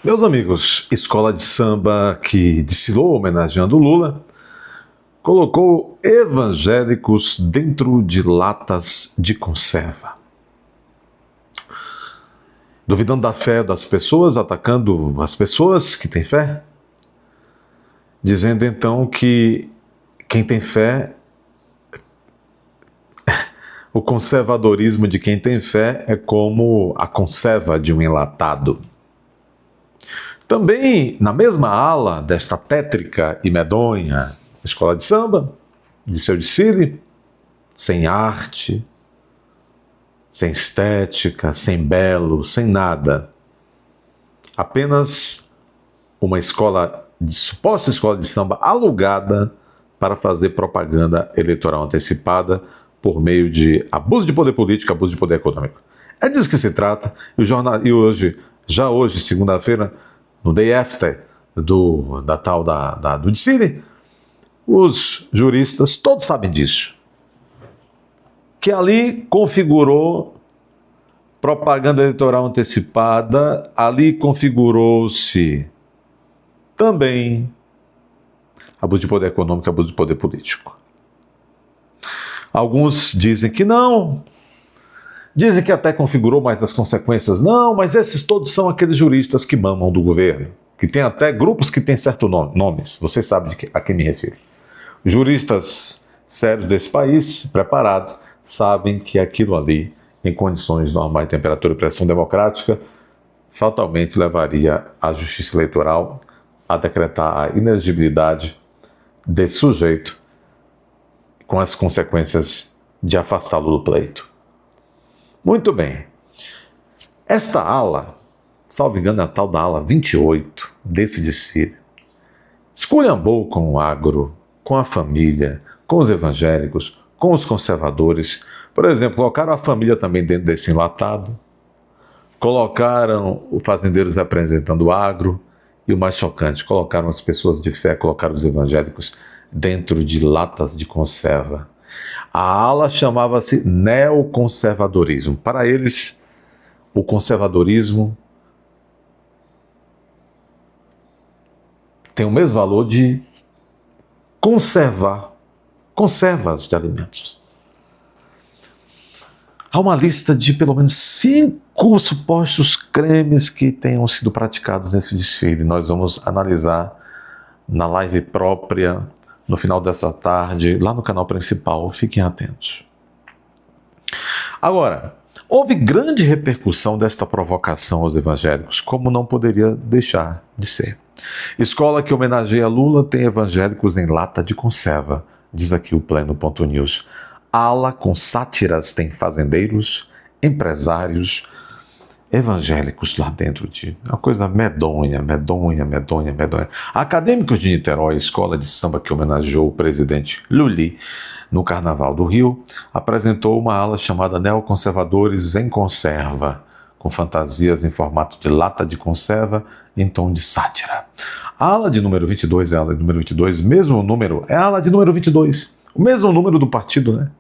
Meus amigos, escola de samba que desfilou homenageando Lula colocou evangélicos dentro de latas de conserva. Duvidando da fé das pessoas, atacando as pessoas que têm fé, dizendo então que quem tem fé, o conservadorismo de quem tem fé é como a conserva de um enlatado. Também, na mesma ala desta tétrica e medonha escola de samba, de seu desfile, sem arte, sem estética, sem belo, sem nada. Apenas uma suposta escola de samba alugada para fazer propaganda eleitoral antecipada por meio de abuso de poder político, abuso de poder econômico. É disso que se trata. E hoje, segunda-feira, no day after do desfile, os juristas todos sabem disso. Que ali configurou propaganda eleitoral antecipada, ali configurou-se também abuso de poder econômico, abuso de poder político. Alguns dizem que não, dizem que até configurou, mas as consequências não, mas esses todos são aqueles juristas que mamam do governo, que tem até grupos que têm certos nomes, vocês sabem a quem me refiro. Juristas sérios desse país, preparados, sabem que aquilo ali, em condições normais de temperatura e pressão democrática, fatalmente levaria a Justiça Eleitoral a decretar a inelegibilidade desse sujeito, com as consequências de afastá-lo do pleito. Muito bem. Esta ala, salvo engano, é a tal da ala 28 desse desfile, esculhambou com o agro, com a família, com os evangélicos, com os conservadores. Por exemplo, colocaram a família também dentro desse enlatado, colocaram os fazendeiros representando o agro e, o mais chocante, colocaram as pessoas de fé, colocaram os evangélicos dentro de latas de conserva. A ala chamava-se neoconservadorismo. Para eles, o conservadorismo tem o mesmo valor de conservas de alimentos. Há uma lista de pelo menos 5 supostos crimes que tenham sido praticados nesse desfile. Nós vamos analisar na live própria, no final dessa tarde, lá no canal principal. Fiquem atentos. Agora, houve grande repercussão desta provocação aos evangélicos, como não poderia deixar de ser. Escola que homenageia Lula tem evangélicos em lata de conserva, diz aqui o Pleno.news. Ala com sátiras tem fazendeiros, empresários, evangélicos lá dentro de uma coisa medonha. Acadêmicos de Niterói, escola de samba que homenageou o presidente Luli no Carnaval do Rio, apresentou uma ala chamada Neoconservadores em Conserva, com fantasias em formato de lata de conserva em tom de sátira. A ala de número 22 é a ala de número 22, mesmo número, é a ala de número 22, o mesmo número do partido, né?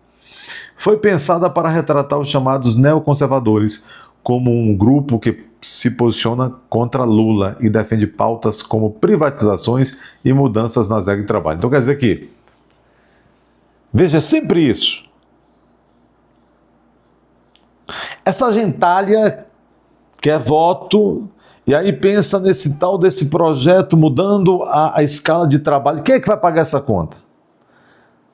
Foi pensada para retratar os chamados neoconservadores como um grupo que se posiciona contra Lula e defende pautas como privatizações e mudanças nas regras de trabalho. Então quer dizer que, veja, sempre isso. Essa gentalha quer voto e aí pensa nesse tal desse projeto mudando a escala de trabalho. Quem é que vai pagar essa conta?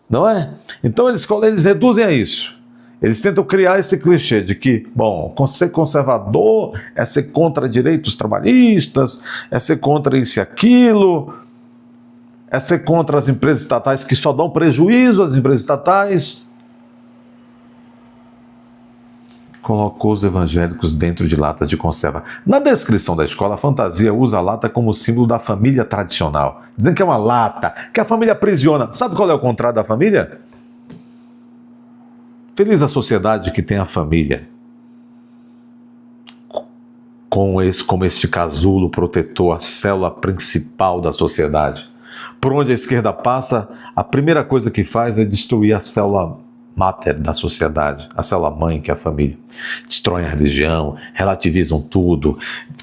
Não é? Então eles reduzem a isso. Eles tentam criar esse clichê de que, bom, ser conservador é ser contra direitos trabalhistas, é ser contra isso e aquilo, é ser contra as empresas estatais que só dão prejuízo às empresas estatais. Colocou os evangélicos dentro de latas de conserva. Na descrição da escola, a fantasia usa a lata como símbolo da família tradicional. Dizendo que é uma lata, que a família aprisiona. Sabe qual é o contrário da família? Feliz a sociedade que tem a família. Como este casulo protetor, a célula principal da sociedade. Por onde a esquerda passa, a primeira coisa que faz é destruir a célula máter da sociedade, a célula-mãe que é a família. Destroem a religião, relativizam tudo,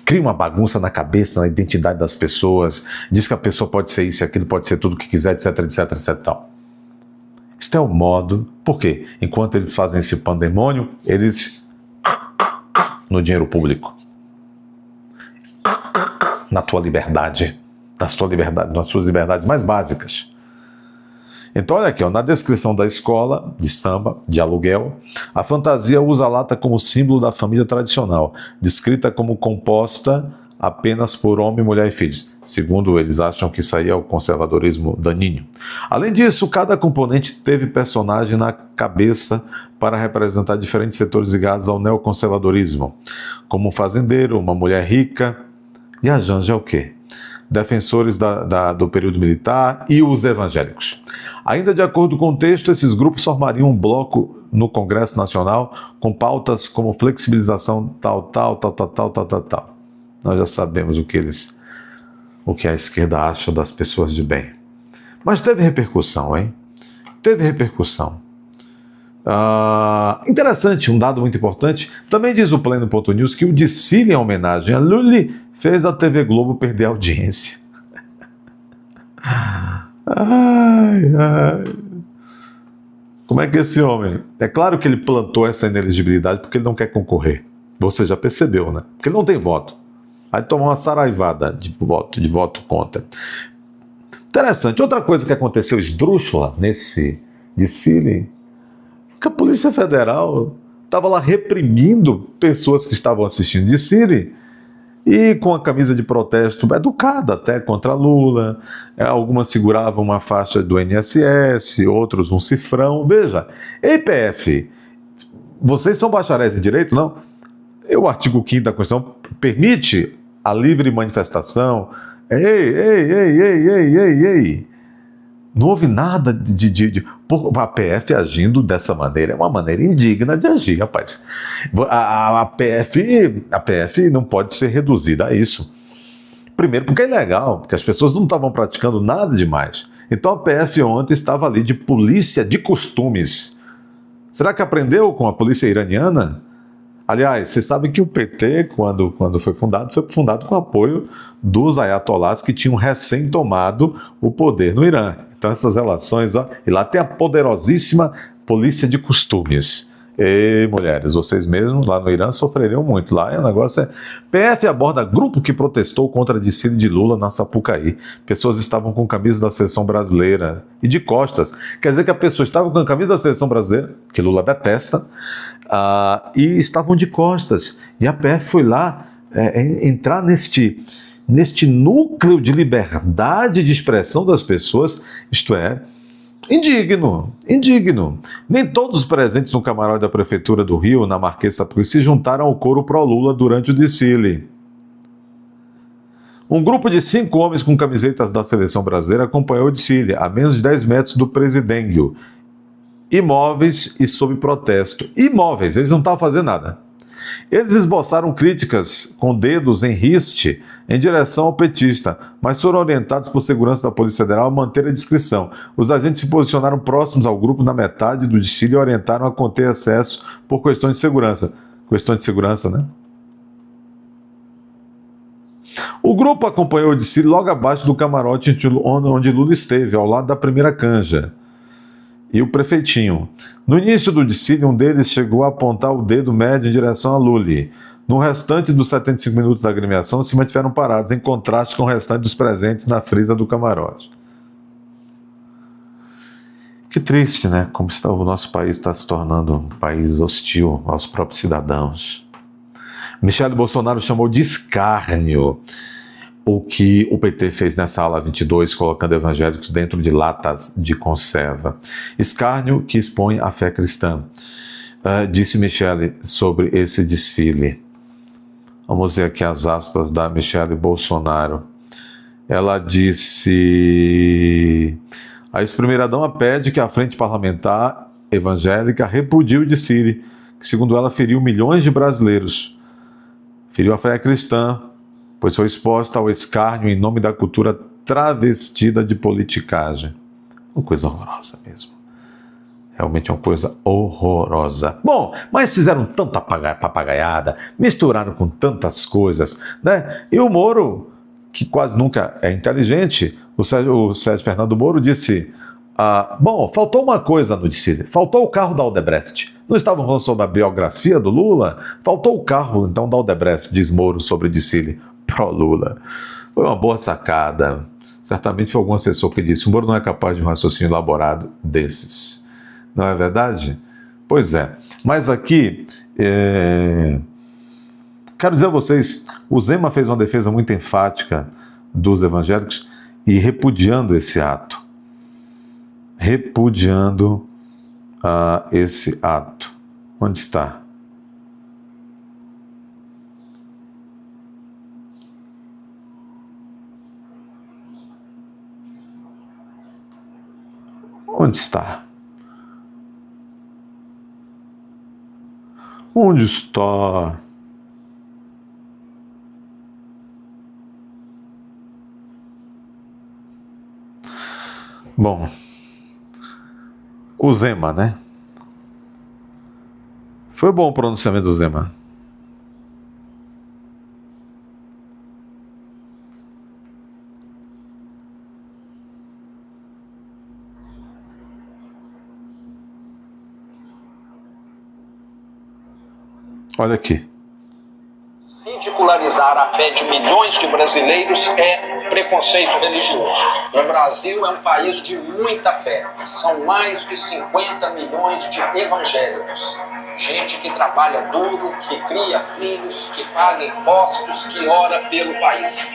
criam uma bagunça na cabeça, na identidade das pessoas, diz que a pessoa pode ser isso e aquilo, pode ser tudo o que quiser, etc, etc, etc, tal. Este é o modo, por quê? Enquanto eles fazem esse pandemônio, eles no dinheiro público, na tua liberdade, nas suas liberdades mais básicas. Então olha aqui, ó, na descrição da escola de samba, de aluguel, a fantasia usa a lata como símbolo da família tradicional, descrita como composta apenas por homem, mulher e filhos. Segundo eles, acham que isso aí é o conservadorismo daninho. Além disso, cada componente teve personagem na cabeça para representar diferentes setores ligados ao neoconservadorismo, como um fazendeiro, uma mulher rica, e a Janja é o quê? Defensores do período militar e os evangélicos. Ainda de acordo com o texto, esses grupos formariam um bloco no Congresso Nacional com pautas como flexibilização tal. Nós já sabemos o que a esquerda acha das pessoas de bem. Mas teve repercussão, hein? Teve repercussão. Interessante, um dado muito importante. Também diz o Pleno.news que o desfile em homenagem a Lula fez a TV Globo perder a audiência. Como é que esse homem... É claro que ele plantou essa inelegibilidade porque ele não quer concorrer. Você já percebeu, né? Porque ele não tem voto. Aí tomou uma saraivada de voto contra. Interessante. Outra coisa que aconteceu esdrúxula nesse desfile, que a Polícia Federal estava lá reprimindo pessoas que estavam assistindo desfile e com a camisa de protesto educada até contra Lula. Algumas seguravam uma faixa do INSS, outros um cifrão. Veja, EPF, vocês são bacharéis em direito, não? O artigo 5º da Constituição permite a livre manifestação. Ei. Não houve nada a PF agindo dessa maneira. É uma maneira indigna de agir, rapaz. A PF não pode ser reduzida a isso. Primeiro, porque é ilegal, porque as pessoas não estavam praticando nada demais. Então a PF ontem estava ali de polícia de costumes. Será que aprendeu com a polícia iraniana? Aliás, você sabe que o PT, quando foi fundado com o apoio dos ayatolás que tinham recém tomado o poder no Irã. Então essas relações, ó, e lá tem a poderosíssima polícia de costumes. E mulheres, vocês mesmos lá no Irã sofreriam muito. Lá o negócio é... PF aborda grupo que protestou contra a desfile de Lula na Sapucaí. Pessoas estavam com camisa da seleção brasileira e de costas. Quer dizer que a pessoa estava com a camisa da seleção brasileira, que Lula detesta, e estavam de costas. E a PF foi lá entrar neste núcleo de liberdade de expressão das pessoas, isto é, indigno. Nem todos os presentes no camarote da Prefeitura do Rio, na Marquês de Sapucaí, se juntaram ao coro pró-Lula durante o desfile. Um grupo de 5 homens com camisetas da seleção brasileira acompanhou o desfile, a menos de 10 metros do Presidênguio. Imóveis e sob protesto. Imóveis, eles não estavam fazendo nada. Eles esboçaram críticas com dedos em riste em direção ao petista, mas foram orientados por segurança da Polícia Federal a manter a discrição. Os agentes se posicionaram próximos ao grupo na metade do desfile e orientaram a conter acesso por questões de segurança. Questão de segurança, né? O grupo acompanhou o desfile logo abaixo do camarote onde Lula esteve, ao lado da primeira canja e o prefeitinho. No início do desfile, um deles chegou a apontar o dedo médio em direção a Lula. No restante dos 75 minutos da agremiação, se mantiveram parados, em contraste com o restante dos presentes na frisa do camarote. Que triste, né? Como o nosso país está se tornando um país hostil aos próprios cidadãos. Michele Bolsonaro chamou de escárnio o que o PT fez nessa ala 22, colocando evangélicos dentro de latas de conserva. Escárnio que expõe a fé cristã, disse Michele sobre esse desfile. Vamos ver aqui as aspas da Michele Bolsonaro. Ela disse: a ex-primeira-dama pede que a Frente Parlamentar Evangélica repudie o desfile, que segundo ela feriu milhões de brasileiros. Feriu a fé cristã, pois foi exposta ao escárnio em nome da cultura travestida de politicagem. Uma coisa horrorosa mesmo. Realmente é uma coisa horrorosa. Bom, mas fizeram tanta papagaiada, misturaram com tantas coisas, né? E o Moro, que quase nunca é inteligente, o Sérgio Fernando Moro disse: bom, faltou uma coisa no Dicile, faltou o carro da Odebrecht. Não estavam falando sobre a biografia do Lula? Faltou o carro, então, da Odebrecht, diz Moro sobre Dicile, pró-Lula. Foi uma boa sacada. Certamente foi algum assessor que disse: o Moro não é capaz de um raciocínio elaborado desses. Não é verdade? Pois é. Mas aqui, quero dizer a vocês, o Zema fez uma defesa muito enfática dos evangélicos e repudiando esse ato. Repudiando esse ato. Onde está? Onde está? Onde está? Bom, o Zema, né? Foi bom o pronunciamento do Zema. Olha aqui. Ridicularizar a fé de milhões de brasileiros é preconceito religioso. O Brasil é um país de muita fé. São mais de 50 milhões de evangélicos. Gente que trabalha duro, que cria filhos, que paga impostos, que ora pelo país.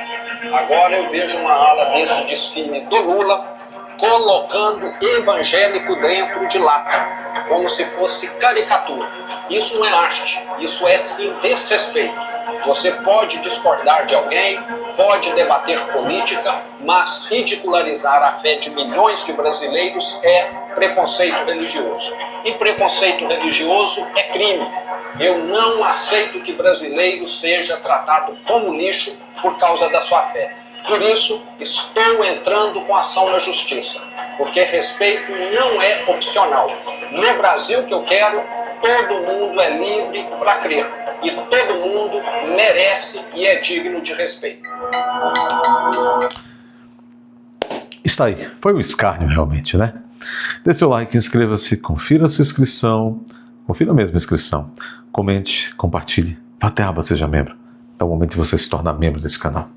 Agora eu vejo uma ala desse desfile do Lula colocando evangélico dentro de lata, como se fosse caricatura. Isso não é arte, isso é sim desrespeito. Você pode discordar de alguém, pode debater política, mas ridicularizar a fé de milhões de brasileiros é preconceito religioso. E preconceito religioso é crime. Eu não aceito que brasileiro seja tratado como lixo por causa da sua fé. Por isso, estou entrando com ação na justiça, porque respeito não é opcional. No Brasil que eu quero, todo mundo é livre para crer, e todo mundo merece e é digno de respeito. Está aí. Foi um escárnio realmente, né? Dê seu like, inscreva-se, confira a sua inscrição, confira mesmo a inscrição, comente, compartilhe, vá até a aba Seja Membro. É o momento de você se tornar membro desse canal.